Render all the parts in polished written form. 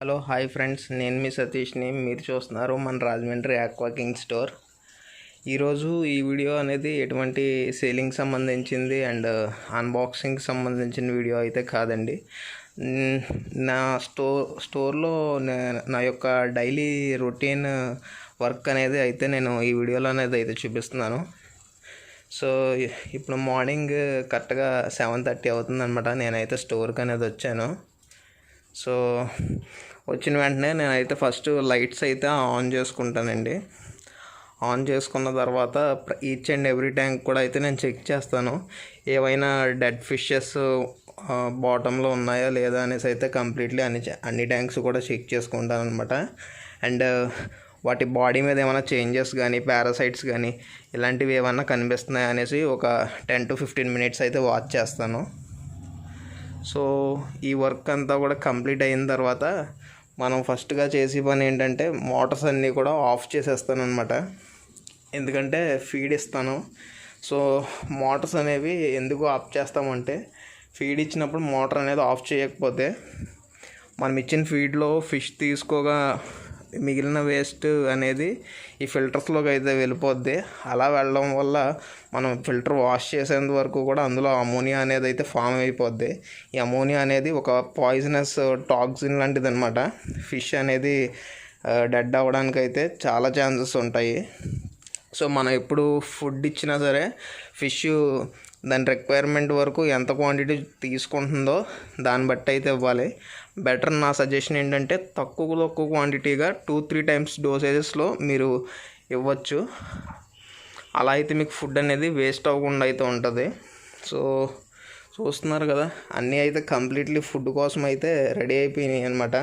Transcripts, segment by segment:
Hello hi friends, నేను మీ సతీష్ని. మీరు చూస్తున్నారు మన రాజమండ్రి ఆక్వా కింగ్ స్టోర్. ఈరోజు ఈ వీడియో అనేది ఎటువంటి సేలింగ్ సంబంధించింది అండ్ అన్బాక్సింగ్ సంబంధించిన వీడియో అయితే కాదండి. నా స్టోర్లో నా యొక్క డైలీ రొటీన్ వర్క్ అనేది అయితే నేను ఈ వీడియోలో అనేది అయితే చూపిస్తున్నాను. సో ఇప్పుడు మార్నింగ్ కరెక్ట్గా 7:30 అవుతుందన్నమాట. నేనైతే స్టోర్కి అనేది వచ్చాను. సో వచ్చిన వెంటనే నేనైతే ఫస్ట్ లైట్స్ అయితే ఆన్ చేసుకుంటానండి. ఆన్ చేసుకున్న తర్వాత ఈచ్ అండ్ ఎవ్రీ ట్యాంక్ కూడా అయితే నేను చెక్ చేస్తాను. ఏవైనా డెడ్ ఫిషెస్ బాటంలో ఉన్నాయా లేదా అనేసి అయితే కంప్లీట్లీ అన్ని ట్యాంక్స్ కూడా చెక్ చేసుకుంటాను అనమాట. అండ్ వాటి బాడీ మీద ఏమైనా చేంజెస్ కానీ పారాసైట్స్ కానీ ఇలాంటివి ఏమన్నా కనిపిస్తున్నాయి అనేసి ఒక 10 to 15 minutes అయితే వాచ్ చేస్తాను. సో ఈ వర్క్ అంతా కూడా కంప్లీట్ అయిన తర్వాత మనం ఫస్ట్గా చేసే పని ఏంటంటే మోటార్స్ అన్నీ కూడా ఆఫ్ చేసేస్తాను అనమాట. ఎందుకంటే ఫీడ్ ఇస్తాను. సో మోటార్స్ అనేవి ఎందుకు ఆఫ్ చేస్తామంటే, ఫీడ్ ఇచ్చినప్పుడు మోటార్ అనేది ఆఫ్ చేయకపోతే మనం ఇచ్చిన ఫీడ్లో ఫిష్ తీసుకోగా మిగిలిన వేస్ట్ అనేది ఈ ఫిల్టర్స్లోకి అయితే వెళ్ళిపోద్ది. అలా వెళ్ళడం వల్ల మనం ఫిల్టర్ వాష్ చేసేంత వరకు కూడా అందులో అమోనియా అనేది అయితే ఫామ్ అయిపోద్ది. ఈ అమోనియా అనేది ఒక పాయిజనస్ టాక్సిన్ లాంటిది అనమాట. ఫిష్ అనేది డెడ్ అవ్వడానికి అయితే చాలా ఛాన్సెస్ ఉంటాయి. సో మనం ఎప్పుడు ఫుడ్ ఇచ్చినా సరే ఫిష్ దాని రిక్వైర్మెంట్ వరకు ఎంత క్వాంటిటీ తీసుకుంటుందో దాన్ని బట్టి అయితే ఇవ్వాలి. బెటర్ నా సజెషన్ ఏంటంటే తక్కువ క్వాంటిటీగా 2-3 times డోసేజెస్లో మీరు ఇవ్వచ్చు. అలా అయితే మీకు ఫుడ్ అనేది వేస్ట్ అవ్వకుండా అయితే ఉంటుంది. సో చూస్తున్నారు కదా, అన్నీ అయితే కంప్లీట్లీ ఫుడ్ కోసం అయితే రెడీ అయిపోయినాయి అనమాట.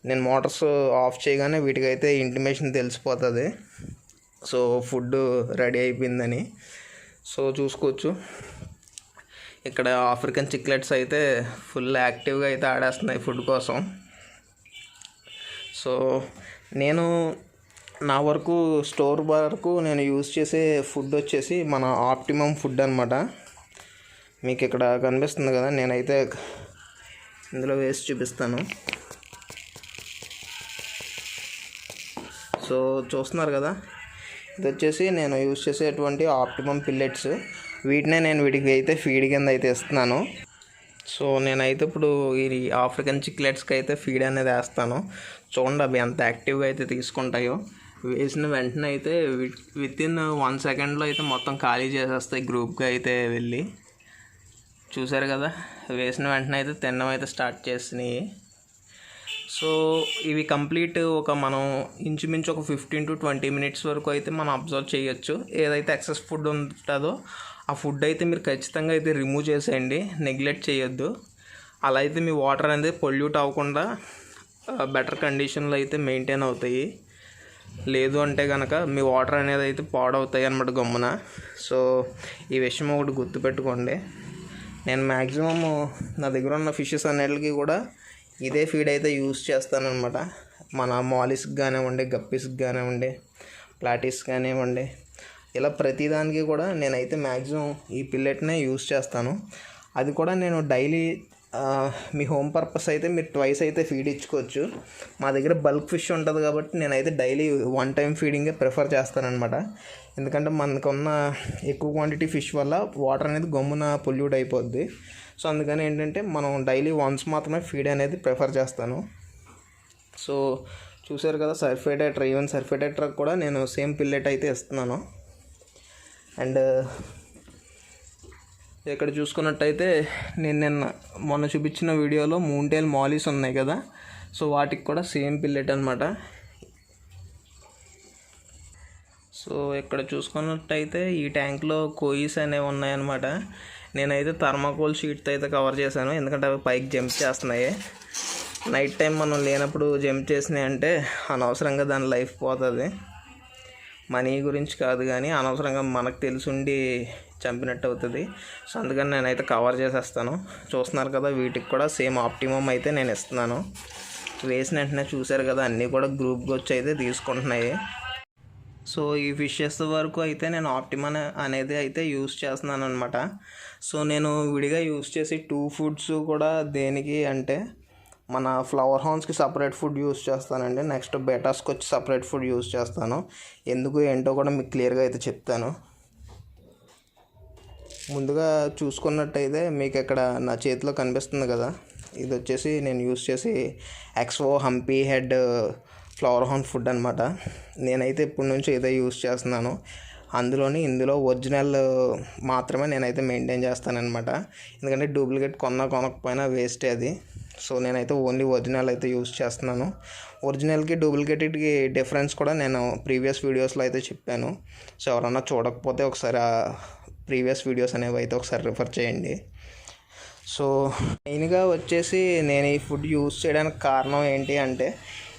నేను మోటార్స్ ఆఫ్ చేయగానే వీటికైతే ఇంటిమేషన్ తెలిసిపోతుంది సో ఫుడ్ రెడీ అయిపోయిందని. సో చూసుకోవచ్చు, ఇక్కడ ఆఫ్రికన్ చిక్లెట్స్ అయితే ఫుల్ యాక్టివ్గా అయితే ఆడేస్తున్నాయి ఫుడ్ కోసం. సో నేను నా వరకు స్టోర్ వరకు నేను యూజ్ చేసే ఫుడ్ వచ్చేసి మన ఆప్టిమమ్ ఫుడ్ అనమాట. మీకు ఇక్కడ కనిపిస్తుంది కదా, నేనైతే ఇందులో వేసి చూపిస్తాను. సో చూస్తున్నారు కదా, ఇది వచ్చేసి నేను యూజ్ చేసేటువంటి ఆప్టిమమ్ పిల్లెట్స్. వీటినే నేను వీటికి అయితే ఫీడ్ కింద అయితే ఇస్తున్నాను. సో నేనైతే ఇప్పుడు ఈ ఆఫ్రికన్ చిక్లెట్స్కి అయితే ఫీడ్ అనేది వేస్తాను. చూడండి అవి ఎంత యాక్టివ్గా అయితే తీసుకుంటాయో. వేసిన వెంటనే అయితే వితిన్ 1 secondలో అయితే మొత్తం ఖాళీ చేసేస్తాయి గ్రూప్గా అయితే వెళ్ళి. చూసారు కదా, వేసిన వెంటనే అయితే తినడం అయితే స్టార్ట్ చేసినాయి. సో ఇవి కంప్లీట్ మనం ఇంచుమించు ఒక 15 to 20 minutes వరకు అయితే మనం అబ్జర్వ్ చేయొచ్చు. ఏదైతే ఎక్సెస్ ఫుడ్ ఉంటుందో ఆ ఫుడ్ అయితే మీరు ఖచ్చితంగా అయితే రిమూవ్ చేసేయండి, నెగ్లెక్ట్ చేయొద్దు. అలా అయితే మీ వాటర్ అనేది పొల్యూట్ అవ్వకుండా బెటర్ కండిషన్లో అయితే మెయింటైన్ అవుతాయి. లేదు అంటే కనుక మీ వాటర్ అనేది అయితే పాడవుతాయి అన్నమాట గమ్మున. సో ఈ విషయం ఒకటి గుర్తుపెట్టుకోండి. నేను మ్యాక్సిమం నా దగ్గర ఉన్న ఫిషెస్ అన్నిటికీ కూడా ఇదే ఫీడ్ అయితే యూజ్ చేస్తానన్నమాట. మన మాలిస్కి కానివ్వండి, గప్పీస్కి కానివ్వండి, ప్లాటీస్ కానివ్వండి, ఇలా ప్రతిదానికి కూడా నేనైతే మ్యాక్సిమం ఈ పిల్లెట్నే యూజ్ చేస్తాను. అది కూడా నేను డైలీ మీ హోమ్ పర్పస్ అయితే మీరు ట్వైస్ అయితే ఫీడ్ ఇచ్చుకోవచ్చు. మా దగ్గర బల్క్ ఫిష్ ఉంటుంది కాబట్టి నేనైతే డైలీ 1 time ఫీడింగే ప్రిఫర్ చేస్తానన్నమాట. ఎందుకంటే మనకున్న ఎక్కువ క్వాంటిటీ ఫిష్ వల్ల వాటర్ అనేది గమ్మున పొల్యూట్ అయిపోద్ది. సో అందుకని ఏంటంటే మనం డైలీ వన్స్ మాత్రమే ఫీడ్ అనేది ప్రిఫర్ చేస్తాను. సో చూసారు కదా, సర్ఫేటెట్రా, ఈవెన్ సర్ఫేటెట్రా కూడా నేను సేమ్ పిల్లెట్ అయితే ఇస్తున్నాను. అండ్ ఇక్కడ చూసుకున్నట్టయితే నేను మొన్న చూపించిన వీడియోలో మూన్టైల్ మాలీస్ ఉన్నాయి కదా, సో వాటికి కూడా సేమ్ పిల్లెట్ అనమాట. సో ఇక్కడ చూసుకున్నట్టయితే ఈ ట్యాంక్లో కోయిస్ అనేవి ఉన్నాయన్నమాట. నేనైతే థర్మాకోల్ షీట్తో అయితే కవర్ చేశాను, ఎందుకంటే అవి పైకి జంప్ చేస్తున్నాయి. నైట్ టైం మనం లేనప్పుడు జంప్ చేసినాయి అంటే అనవసరంగా దాని లైఫ్ పోతుంది. మనీ గురించి కాదు కానీ అనవసరంగా మనకు తెలుసుండి చంపినట్టు అవుతుంది. సో అందుకని నేనైతే కవర్ చేసేస్తాను. చూస్తున్నారు కదా, వీటికి కూడా సేమ్ ఆప్టిమమ్ అయితే నేను ఇస్తున్నాను. వేసిన వెంటనే చూసారు కదా, అన్నీ కూడా గ్రూప్గా వచ్చి అయితే తీసుకుంటున్నాయి. సో ఈ ఫిషెస్ వరకు అయితే నేను ఆప్టిమమ్ అనేది అయితే యూస్ చేస్తున్నాను అనమాట. సో నేను విడిగా యూస్ చేసి 2 foods కూడా దేనికి అంటే మన ఫ్లవర్ హార్న్స్కి సపరేట్ ఫుడ్ యూస్ చేస్తానండి. నెక్స్ట్ బెటాస్కి వచ్చి సపరేట్ ఫుడ్ యూస్ చేస్తాను. ఎందుకు ఏంటో కూడా మీకు క్లియర్గా అయితే చెప్తాను. ముందుగా చూసుకున్నట్టయితే మీకు ఇక్కడ నా చేతిలో కనిపిస్తుంది కదా, ఇది వచ్చేసి నేను యూస్ చేసి XO Hampi head flower horn food అనమాట. నేనైతే ఇప్పటి నుంచి ఇదే యూస్ చేస్తున్నాను. ఇందులో ఒరిజినల్ మాత్రమే నేనైతే మెయింటైన్ చేస్తానన్నమాట. ఎందుకంటే డూప్లికేట్ కొనకపోయినా వేస్టే అది. సో నేనైతే ఓన్లీ ఒరిజినల్ అయితే యూస్ చేస్తున్నాను. ఒరిజినల్కి డూప్లికేటెడ్కి డిఫరెన్స్ కూడా నేను ప్రీవియస్ వీడియోస్లో అయితే చెప్పాను. సో ఎవరన్నా చూడకపోతే ఒకసారి ఆ ప్రీవియస్ వీడియోస్ అనేవి అయితే ఒకసారి రిఫర్ చేయండి. సో మెయిన్గా వచ్చేసి నేను ఈ ఫుడ్ యూస్ చేయడానికి కారణం ఏంటి అంటే,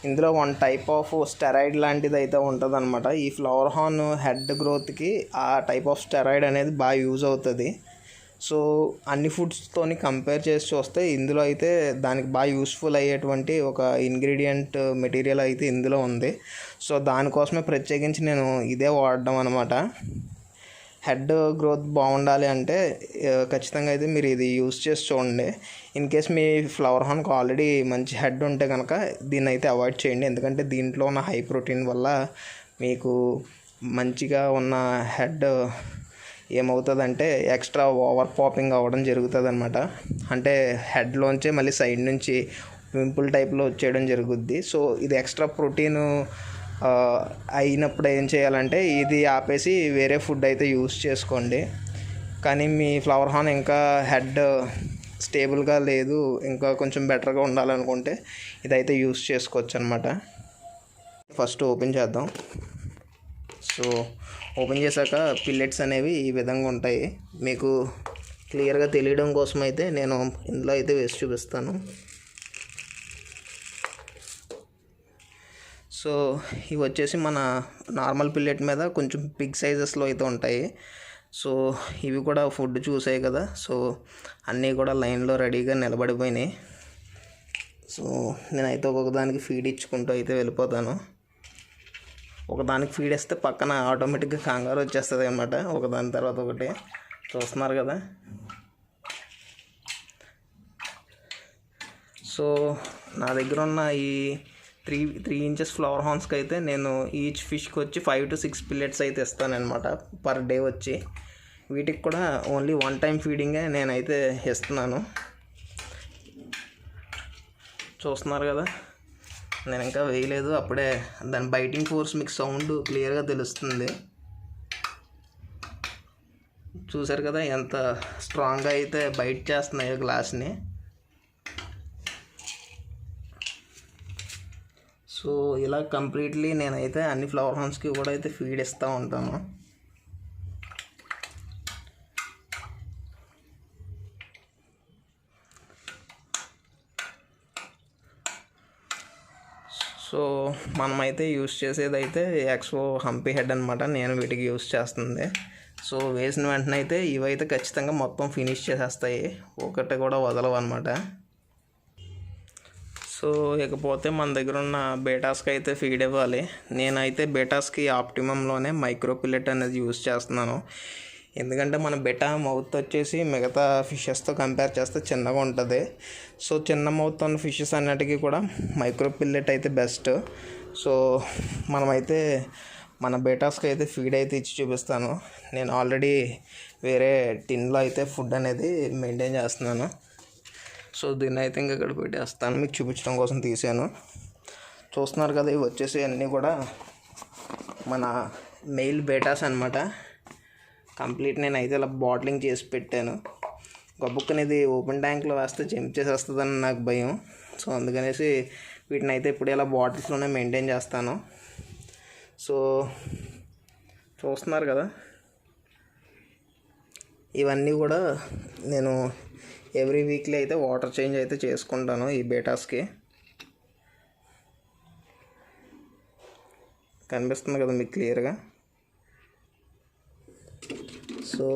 ఇందులో వన్ టైప్ ఆఫ్ స్టెరాయిడ్ లాంటిది అయితే ఉంటుంది అనమాట. ఈ ఫ్లవర్ హార్న్ హెడ్ గ్రోత్కి ఆ టైప్ ఆఫ్ స్టెరాయిడ్ అనేది బాగా యూజ్ అవుతుంది. సో అన్ని ఫుడ్స్తోని కంపేర్ చేసి చూస్తే ఇందులో అయితే దానికి బాగా యూస్ఫుల్ అయ్యేటువంటి ఒక ఇంగ్రీడియంట్ మెటీరియల్ అయితే ఇందులో ఉంది. సో దానికోసమే ప్రత్యేకించి నేను ఇదే వాడడం అనమాట. హెడ్ గ్రోత్ బాగుండాలి అంటే ఖచ్చితంగా అయితే మీరు ఇది యూస్ చేసి చూడండి. ఇన్ కేస్ మీ ఫ్లవర్ హార్న్కి ఆల్రెడీ మంచి హెడ్ ఉంటే కనుక దీన్ని అయితే అవాయిడ్ చేయండి. ఎందుకంటే దీంట్లో ఉన్న హై ప్రోటీన్ వల్ల మీకు మంచిగా ఉన్న హెడ్ ఏమవుతుందంటే ఎక్స్ట్రా ఓవర్ పాపింగ్ అవ్వడం జరుగుతుంది అనమాట. అంటే హెడ్లోంచే మళ్ళీ సైడ్ నుంచి పింపుల్ టైప్లో వచ్చేయడం జరుగుద్ది. సో ఇది ఎక్స్ట్రా ప్రోటీన్ అయినప్పుడు ఏం చేయాలంటే ఇది ఆపేసి వేరే ఫుడ్ అయితే యూస్ చేసుకోండి. కానీ మీ ఫ్లవర్ హార్న్ ఇంకా హెడ్ స్టేబుల్గా లేదు, ఇంకా కొంచెం బెటర్గా ఉండాలనుకుంటే ఇదైతే యూస్ చేసుకోవచ్చు అనమాట. ఫస్ట్ ఓపెన్ చేద్దాం. సో ఓపెన్ చేశాక పిల్లెట్స్ అనేవి ఈ విధంగా ఉంటాయి. మీకు క్లియర్గా తెలియడం కోసం అయితే నేను ఇందులో అయితే వేసి చూపిస్తాను. సో ఇవి వచ్చేసి మన నార్మల్ పిల్లెట్ మీద కొంచెం బిగ్ సైజెస్లో అయితే ఉంటాయి. సో ఇవి కూడా ఫుడ్ చూసాయి కదా, సో అన్నీ కూడా లైన్లో రెడీగా నిలబడిపోయినాయి. సో నేనైతే ఒక్కొక్కదానికి ఫీడ్ ఇచ్చుకుంటూ అయితే వెళ్ళిపోతాను. ఒకదానికి ఫీడ్ ఇస్తే పక్కన ఆటోమేటిక్గా కంగారు వచ్చేస్తుంది అన్నమాట, ఒకదాని తర్వాత ఒకటి. చూస్తున్నారు కదా. సో నా దగ్గర ఉన్న ఈ 3 ఇంచెస్ ఫ్లవర్ హార్న్స్కి అయితే నేను ఈచ్ ఫిష్కి వచ్చి 5 to 6 పిల్లెట్స్ అయితే ఇస్తానన్నమాట పర్ డే వచ్చి. వీటికి కూడా ఓన్లీ 1 టైం ఫీడింగే నేనైతే ఇస్తున్నాను. చూస్తున్నారు కదా, నేను ఇంకా వేయలేదు, అప్పుడే దాని బైటింగ్ ఫోర్స్ మీకు సౌండ్ క్లియర్గా తెలుస్తుంది. చూసారు కదా ఎంత స్ట్రాంగ్గా అయితే బైట్ చేస్తున్నాయో గ్లాస్ని. సో ఇలా కంప్లీట్లీ నేనైతే అన్ని ఫ్లవర్ హార్న్స్కి కూడా అయితే ఫీడ్ ఇస్తూ ఉంటాను. సో మనమైతే యూస్ చేసేది అయితే ఎక్స్ఓ హంపీ హెడ్ అనమాట. నేను వీటికి యూస్ చేస్తుంది. సో వేసిన వెంటనే అయితే ఇవైతే ఖచ్చితంగా మొత్తం ఫినిష్ చేసేస్తాయి, ఒకటి కూడా వదలవు అనమాట. సో ఇకపోతే మన దగ్గర ఉన్న బేటాస్కి అయితే ఫీడ్ ఇవ్వాలి. నేనైతే బేటాస్కి ఆప్టిమంలోనే మైక్రో పిల్లెట్ అనేది యూస్ చేస్తున్నాను. ఎందుకంటే మన బెటా మౌత్ వచ్చేసి మిగతా ఫిషెస్తో కంపేర్ చేస్తే చిన్నగా ఉంటుంది. సో చిన్న మౌత్ ఉన్న ఫిషెస్ అన్నిటికీ కూడా మైక్రో పిల్లెట్ అయితే బెస్ట్. సో మనమైతే మన బేటాస్కి అయితే ఫీడ్ అయితే ఇచ్చి చూపిస్తాను. నేను ఆల్రెడీ వేరే టిన్లో అయితే ఫుడ్ అనేది మెయింటైన్ చేస్తున్నాను. సో దీన్ని అయితే ఇంకా ఇక్కడ పెట్టేస్తాను, మీకు చూపించడం కోసం తీసాను. చూస్తున్నారు కదా, ఇవి వచ్చేసి అన్నీ కూడా మన మెయిల్ బేటాస్ అనమాట. కంప్లీట్ నేను అయితే ఇలా బాటిలింగ్ చేసి పెట్టాను. గబ్బుక్కని ఇది ఓపెన్ ట్యాంక్లో వేస్తే జంప్ చేసేస్తుందని నాకు భయం. సో అందుకనేసి వీటిని అయితే ఇప్పుడు ఇలా బాటిల్స్లోనే మెయింటైన్ చేస్తాను. సో చూస్తున్నారు కదా, ఇవన్నీ కూడా నేను ఎవ్రీ వీక్లీ అయితే వాటర్ చేంజ్ అయితే చేసుకుంటాను ఈ బేటాస్కి. కనిపిస్తుంది కదా మీకు క్లియర్గా. సో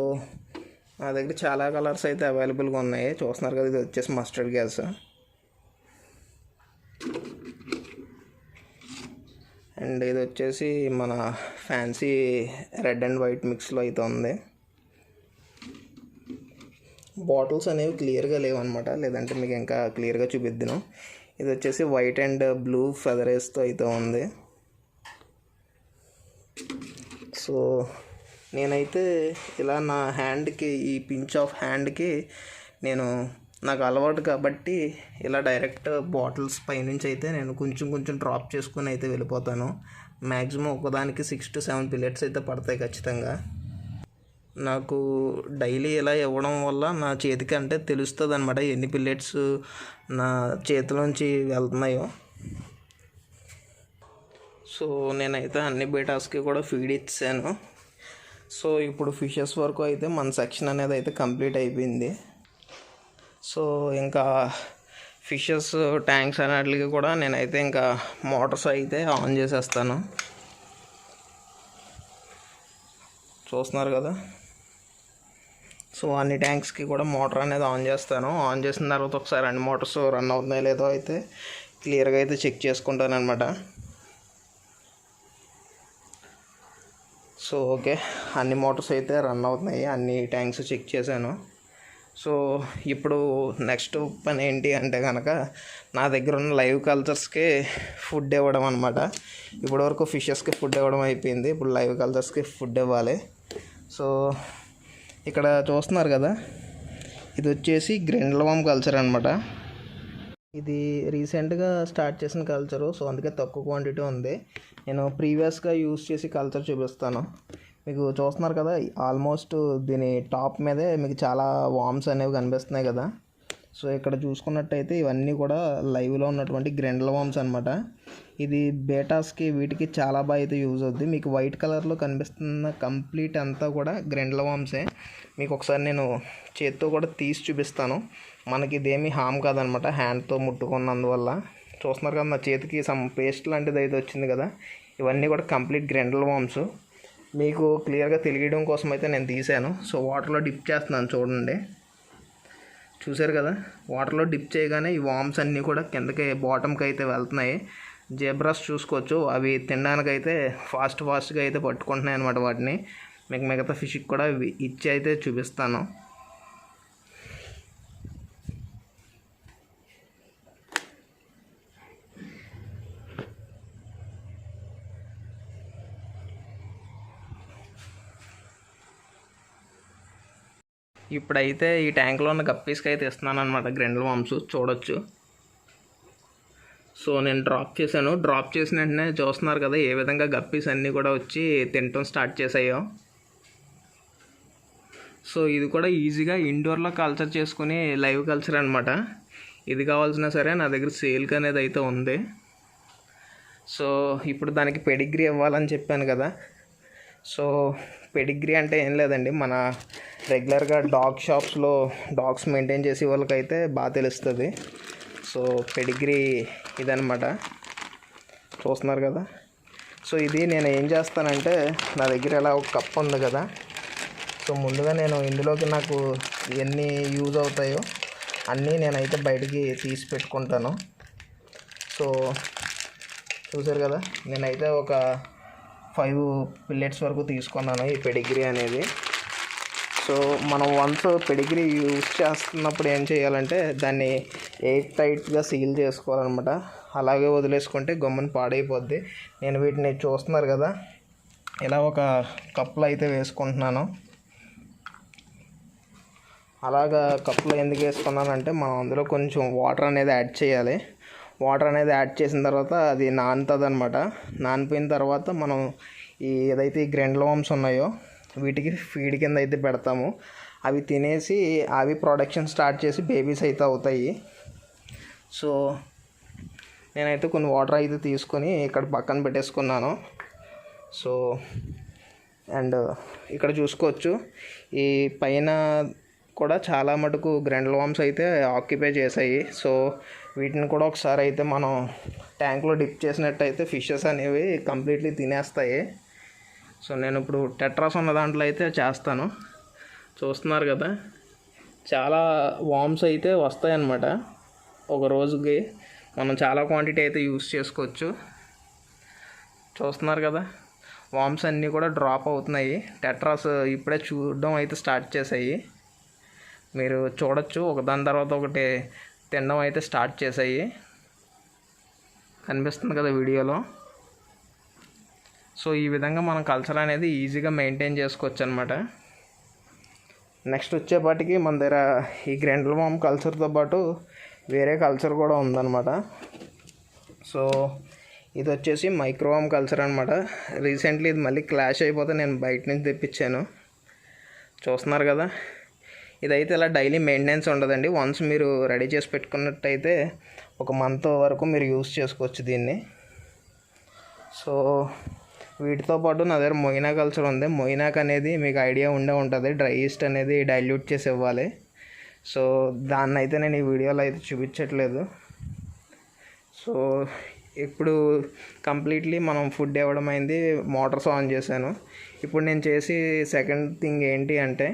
నా దగ్గర చాలా కలర్స్ అయితే అవైలబుల్గా ఉన్నాయి. చూస్తున్నారు కదా, ఇది వచ్చేసి మస్టర్డ్ గ్యాస్, అండ్ ఇది వచ్చేసి మన ఫ్యాన్సీ రెడ్ అండ్ వైట్ మిక్స్లో అయితే ఉంది. బాటిల్స్ అనేవి క్లియర్గా లేవన్నమాట, లేదంటే మీకు ఇంకా క్లియర్గా చూపిద్దాను. ఇది వచ్చేసి వైట్ అండ్ బ్లూ ఫెదరేస్తో అయితే ఉంది. సో నేనైతే ఇలా నా హ్యాండ్కి, ఈ పించ్ ఆఫ్ హ్యాండ్కి నాకు అలవాటు కాబట్టి ఇలా డైరెక్ట్ బాటిల్స్ పైనుంచి అయితే నేను కొంచెం కొంచెం డ్రాప్ చేసుకుని అయితే వెళ్ళిపోతాను. మ్యాక్సిమం ఒకదానికి 6 to 7 పిల్లెట్స్ అయితే పడతాయి ఖచ్చితంగా. నాకు డైలీ ఇలా ఇవ్వడం వల్ల నా చేతికి అంటే తెలుస్తుంది అనమాట ఎన్ని పిల్లెట్స్ నా చేతిలోంచి వెళ్తున్నాయో. సో నేనైతే అన్ని బీటాస్కి కూడా ఫీడ్ ఇచ్చాను. సో ఇప్పుడు ఫిషెస్ వరకు అయితే మన సెక్షన్ అనేది అయితే కంప్లీట్ అయిపోయింది. సో ఇంకా ఫిషెస్ ట్యాంక్స్ అన్నిటికి కూడా నేనైతే ఇంకా మోటార్స్ అయితే ఆన్ చేసేస్తాను. చూస్తున్నారు కదా. సో అన్ని ట్యాంక్స్కి కూడా మోటార్ అనేది ఆన్ చేస్తాను. ఆన్ చేసిన తర్వాత ఒకసారి అన్ని మోటార్స్ రన్ అవుతున్నాయో లేదో అయితే క్లియర్గా అయితే చెక్ చేసుకుంటాను అనమాట. సో ఓకే, అన్ని మోటార్స్ అయితే రన్ అవుతున్నాయి, అన్ని ట్యాంక్స్ చెక్ చేశాను. సో ఇప్పుడు నెక్స్ట్ పని ఏంటి అంటే కనుక నా దగ్గర ఉన్న లైవ్ కల్చర్స్కి ఫుడ్ ఇవ్వడం అనమాట. ఇప్పటివరకు ఫిషెస్కి ఫుడ్ ఇవ్వడం అయిపోయింది, ఇప్పుడు లైవ్ కల్చర్స్కి ఫుడ్ ఇవ్వాలి. సో ఇక్కడ చూస్తున్నారు కదా, ఇది వచ్చేసి గ్రెండ్లవామ్ కల్చర్ అనమాట. ఇది రీసెంట్గా స్టార్ట్ చేసిన కల్చరు, సో అందుకే తక్కువ క్వాంటిటీ ఉంది. నేను ప్రీవియస్గా యూజ్ చేసి కల్చర్ చూపిస్తాను. మీకు చూస్తున్నారు కదా, ఆల్మోస్ట్ దీని టాప్ మీదే మీకు చాలా వామ్స్ అనేవి కనిపిస్తున్నాయి కదా. సో ఇక్కడ చూసుకున్నట్టయితే ఇవన్నీ కూడా లైవ్లో ఉన్నటువంటి గ్రెండ్లవామ్స్ అనమాట. ఇది బేటాస్కి వీటికి చాలా బాగా అయితే యూజ్ అవుద్ది. మీకు వైట్ కలర్లో కనిపిస్తున్న కంప్లీట్ అంతా కూడా గ్రెండ్లవామ్సే. మీకు ఒకసారి నేను చేత్తో కూడా తీసి చూపిస్తాను. మనకి ఇదేమీ హామ్ కాదనమాట, హ్యాండ్తో ముట్టుకున్నందువల్ల. చూస్తున్నారు కదా, నా చేతికి సమ్ పేస్ట్ లాంటిది అయితే వచ్చింది కదా. ఇవన్నీ కూడా కంప్లీట్ గ్రెండ్లవామ్స్. మీకు క్లియర్గా తెలియడం కోసం అయితే నేను తీసాను. సో వాటర్లో డిప్ చేస్తున్నాను చూడండి. చూసారు కదా, వాటర్లో డిప్ చేయగానే ఈ వామ్స్ అన్నీ కూడా కిందకి బాటమ్కి అయితే వెళ్తున్నాయి. జెబ్రాస్ చూసుకోవచ్చు, అవి తినడానికైతే ఫాస్ట్గా అయితే పట్టుకుంటున్నాయి అనమాట వాటిని. మీకు మిగతా ఫిష్కి కూడా ఇచ్చి అయితే చూపిస్తాను. ఇప్పుడైతే ఈ ట్యాంక్లో ఉన్న గప్పీస్కి అయితే ఇస్తున్నాను అనమాట గ్రెండ్లవామ్స్, చూడొచ్చు. సో నేను డ్రాప్ చేశాను. డ్రాప్ చేసిన వెంటనే చూస్తున్నారు కదా ఏ విధంగా గప్పీస్ అన్నీ కూడా వచ్చి తినటం స్టార్ట్ చేసాయో. సో ఇది కూడా ఈజీగా ఇండోర్లో కల్చర్ చేసుకుని లైవ్ కల్చర్ అనమాట. ఇది కావాల్సిన సరే నా దగ్గర సేల్కి అనేది అయితే ఉంది. సో ఇప్పుడు దానికి పెడిగ్రీ ఇవ్వాలని చెప్పాను కదా. సో పెడిగ్రీ అంటే ఏం లేదండి, మన రెగ్యులర్గా డాగ్ షాప్స్లో డాగ్స్ మెయింటైన్ చేసే వాళ్ళకైతే బాగా తెలుస్తుంది. సో పెడిగ్రీ ఇదనమాట, చూస్తున్నారు కదా. సో ఇది నేను ఏం చేస్తానంటే, నా దగ్గర ఇలా ఒక కప్ ఉంది కదా. సో ముందుగా నేను ఇందులోకి నాకు ఎన్ని యూజ్ అవుతాయో అన్నీ నేనైతే బయటికి తీసి పెట్టుకుంటాను. సో చూసారు కదా, నేనైతే ఒక 5 పిల్లెట్స్ వరకు తీసుకున్నాను ఈ పెడిగ్రీ అనేది. సో మనం వన్స్ పెడిగ్రీ యూజ్ చేస్తున్నప్పుడు ఏం చేయాలంటే దాన్ని ఎయిర్ టైట్గా సీల్ చేసుకోవాలన్నమాట. అలాగే వదిలేసుకుంటే గమ్మున పాడైపోద్ది. నేను వీటిని చూస్తున్నారు కదా, ఇలా ఒక కప్లో అయితే వేసుకుంటున్నాను. అలాగా కప్లో ఎందుకు వేసుకున్నానంటే మనం అందులో కొంచెం వాటర్ అనేది యాడ్ చేయాలి. వాటర్ అనేది యాడ్ చేసిన తర్వాత అది నానుతుంది అనమాట. నానిపోయిన తర్వాత మనం ఏదైతే ఈ గ్రెండ్లవామ్స్ ఉన్నాయో వీటికి ఫీడ్ కింద అయితే పెడతాము. అవి తినేసి అవి ప్రొడక్షన్ స్టార్ట్ చేసి బేబీస్ అయితే అవుతాయి. సో నేనైతే కొన్ని వాటర్ అయితే తీసుకొని ఇక్కడ పక్కన పెట్టేసుకున్నాను. సో అండ్ ఇక్కడ చూసుకోవచ్చు, ఈ పైన కూడా చాలా మటుకు గ్రెండ్లవామ్స్ అయితే ఆక్యుపై చేసాయి. సో వీటిని కూడా ఒకసారి అయితే మనం ట్యాంక్లో డిప్ చేసినట్టయితే ఫిషెస్ అనేవి కంప్లీట్లీ తినేస్తాయి. సో నేను ఇప్పుడు టెట్రాస్ ఉన్న దాంట్లో అయితే చేస్తాను. చూస్తున్నారు కదా, చాలా వామ్స్ అయితే వస్తాయి అన్నమాట. ఒక రోజుకి మనం చాలా క్వాంటిటీ అయితే యూస్ చేసుకోవచ్చు. చూస్తున్నారు కదా, వామ్స్ అన్నీ కూడా డ్రాప్ అవుతున్నాయి. టెట్రాస్ ఇప్పుడే చూడడం అయితే స్టార్ట్ చేసాయి. మీరు చూడొచ్చు, ఒకదాని తర్వాత ఒకటి తినడం అయితే స్టార్ట్ చేసాయి. కనిపిస్తుంది కదా వీడియోలో. సో ఈ విధంగా మనం కల్చర్ అనేది ఈజీగా మెయింటైన్ చేసుకోవచ్చు అనమాట. నెక్స్ట్ వచ్చేపాటికి మన దగ్గర ఈ గ్రైండర్ వామ్ కల్చర్తో పాటు వేరే కల్చర్ కూడా ఉందన్నమాట. సో ఇది వచ్చేసి మైక్రోవామ్ కల్చర్ అనమాట. రీసెంట్లీ ఇది మళ్ళీ క్లాష్ అయిపోతే నేను బయట నుంచి తెప్పించాను. చూస్తున్నారు కదా, ఇదైతే ఇలా డైలీ మెయింటెనెన్స్ ఉండదండి. వన్స్ మీరు రెడీ చేసి పెట్టుకున్నట్టయితే ఒక మంత్ వరకు మీరు యూస్ చేసుకోవచ్చు దీన్ని. సో వీటితో పాటు నా దగ్గర మొయినా కల్చర్ ఉంది. మొయినాక్ అనేది మీకు ఐడియా ఉంటుంది, డ్రై ఈస్ట్ అనేది డైల్యూట్ చేసి ఇవ్వాలి. సో దాన్ని అయితే నేను ఈ వీడియోలో అయితే చూపించట్లేదు. సో ఇప్పుడు కంప్లీట్లీ మనం ఫుడ్ ఇవ్వడం అయింది, మోటార్స్ ఆన్ చేశాను. ఇప్పుడు నేను చేసి సెకండ్ థింగ్ ఏంటి అంటే,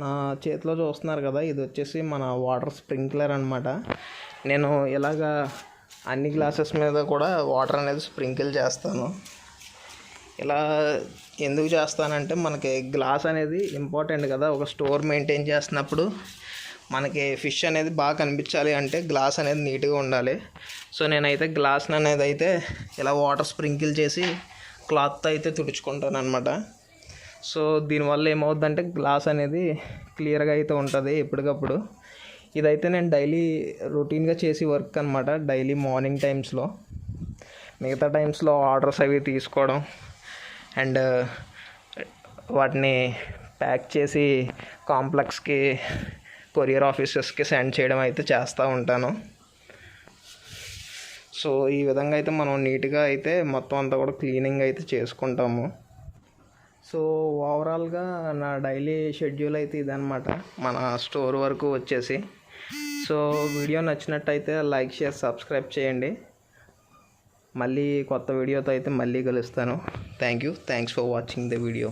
నా చేతిలో చూస్తున్నారు కదా, ఇది వచ్చేసి మన వాటర్ స్ప్రింక్లర్ అనమాట. నేను ఇలాగా అన్ని గ్లాసెస్ మీద కూడా వాటర్ అనేది స్ప్రింకిల్ చేస్తాను. ఇలా ఎందుకు చేస్తానంటే మనకి గ్లాస్ అనేది ఇంపార్టెంట్ కదా. ఒక స్టోర్ మెయింటైన్ చేస్తున్నప్పుడు మనకి ఫిష్ అనేది బాగా కనిపించాలి అంటే గ్లాస్ అనేది నీట్గా ఉండాలి. సో నేనైతే గ్లాస్ అనేది అయితే ఇలా వాటర్ స్ప్రింకిల్ చేసి క్లాత్తో అయితే తుడుచుకుంటాను అనమాట. సో దీనివల్ల ఏమవుద్దంటే గ్లాస్ అనేది క్లియర్గా అయితే ఉంటుంది ఎప్పటికప్పుడు. ఇదైతే నేను డైలీ రొటీన్గా చేసి వర్క్ అనమాట. డైలీ మార్నింగ్ టైమ్స్లో, మిగతా టైమ్స్లో ఆర్డర్స్ అవి తీసుకోవడం అండ్ వాటిని ప్యాక్ చేసి కాంప్లెక్స్కి, కొరియర్ ఆఫీసెస్కి సెండ్ చేయడం అయితే చేస్తూ ఉంటాను. సో ఈ విధంగా అయితే మనం నీట్గా అయితే మొత్తం అంతా కూడా క్లీనింగ్ అయితే చేసుకుంటాము. సో ఓవరాల్గా నా డైలీ షెడ్యూల్ అయితే ఇదనమాట, మన స్టోర్ వరకు వచ్చేసి. సో వీడియో నచ్చినట్టయితే లైక్, షేర్, సబ్స్క్రైబ్ చేయండి. మళ్ళీ కొత్త వీడియోతో అయితే మళ్ళీ కలుస్తాను. Thanks for watching the video.